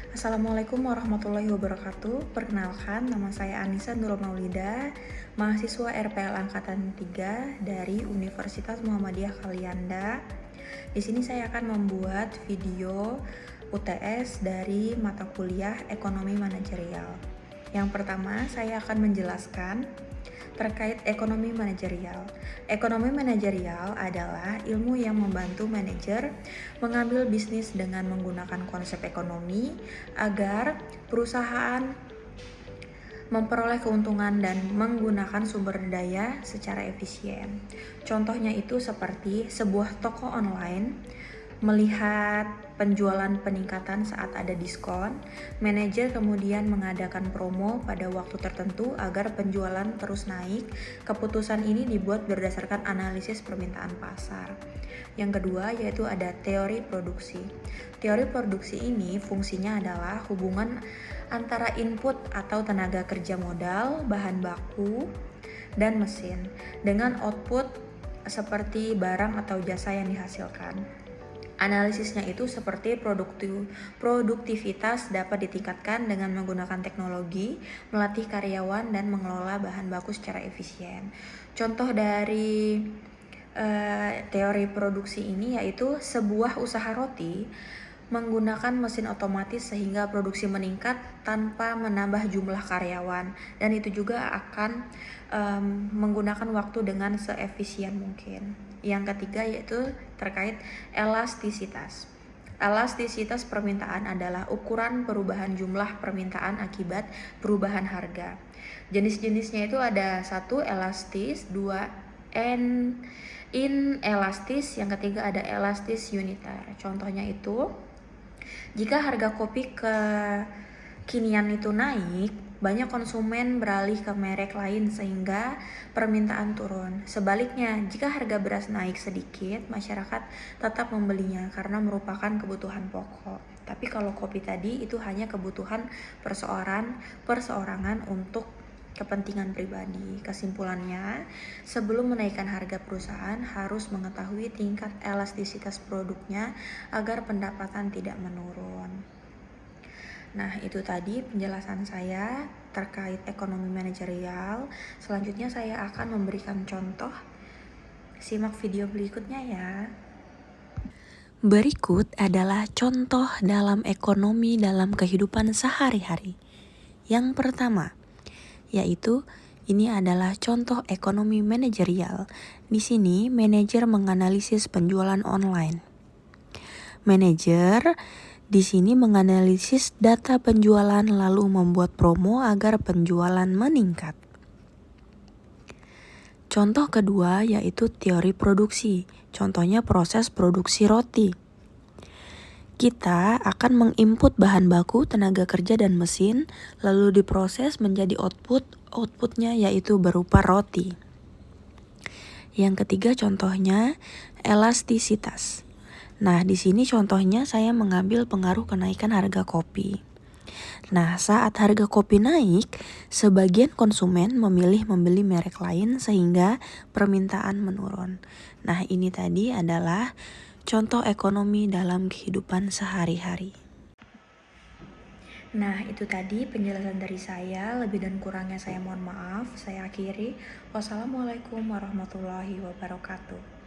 Assalamualaikum warahmatullahi wabarakatuh. Perkenalkan, nama saya Anissa Nurul Maulida, mahasiswa RPL Angkatan 3 dari Universitas Muhammadiyah Kalianda. Di sini saya akan membuat video UTS dari mata kuliah Ekonomi Manajerial. Yang pertama, saya akan menjelaskan terkait ekonomi manajerial. Ekonomi manajerial adalah ilmu yang membantu manajer mengambil bisnis dengan menggunakan konsep ekonomi agar perusahaan memperoleh keuntungan dan menggunakan sumber daya secara efisien. Contohnya itu seperti sebuah toko online melihat penjualan peningkatan saat ada diskon, manajer kemudian mengadakan promo pada waktu tertentu agar penjualan terus naik. Keputusan ini dibuat berdasarkan analisis permintaan pasar. Yang kedua yaitu ada teori produksi. Teori produksi ini fungsinya adalah hubungan antara input atau tenaga kerja modal, bahan baku, dan mesin dengan output seperti barang atau jasa yang dihasilkan. Analisisnya itu seperti produktivitas dapat ditingkatkan dengan menggunakan teknologi, melatih karyawan, dan mengelola bahan baku secara efisien. Contoh dari teori produksi ini yaitu sebuah usaha roti menggunakan mesin otomatis sehingga produksi meningkat tanpa menambah jumlah karyawan, dan itu juga akan menggunakan waktu dengan seefisien mungkin. Yang ketiga yaitu terkait elastisitas. Elastisitas permintaan adalah ukuran perubahan jumlah permintaan akibat perubahan harga. Jenis-jenisnya itu ada 1 elastis, 2 inelastis, yang ketiga ada elastis uniter. Contohnya itu jika harga kopi kekinian itu naik, banyak konsumen beralih ke merek lain sehingga permintaan turun. Sebaliknya, jika harga beras naik sedikit, masyarakat tetap membelinya karena merupakan kebutuhan pokok. Tapi kalau kopi tadi itu hanya kebutuhan perseorangan untuk kepentingan pribadi. Kesimpulannya, sebelum menaikkan harga perusahaan harus mengetahui tingkat elastisitas produknya agar pendapatan tidak menurun. Nah, itu tadi penjelasan saya terkait ekonomi manajerial. Selanjutnya saya akan memberikan contoh. Simak video berikutnya ya. Berikut adalah contoh dalam ekonomi dalam kehidupan sehari-hari. Yang pertama, yaitu ini adalah contoh ekonomi manajerial. Di sini manajer menganalisis penjualan online. Manajer di sini menganalisis data penjualan lalu membuat promo agar penjualan meningkat. Contoh kedua yaitu teori produksi. Contohnya proses produksi roti. Kita akan menginput bahan baku, tenaga kerja, dan mesin, lalu diproses menjadi outputnya yaitu berupa roti. Yang ketiga contohnya elastisitas. Nah, di sini contohnya saya mengambil pengaruh kenaikan harga kopi. Nah, saat harga kopi naik, sebagian konsumen memilih membeli merek lain sehingga permintaan menurun. Nah, ini tadi adalah contoh ekonomi dalam kehidupan sehari-hari. Nah, itu tadi penjelasan dari saya. Lebih dan kurangnya saya mohon maaf. Saya akhiri. Wassalamualaikum warahmatullahi wabarakatuh.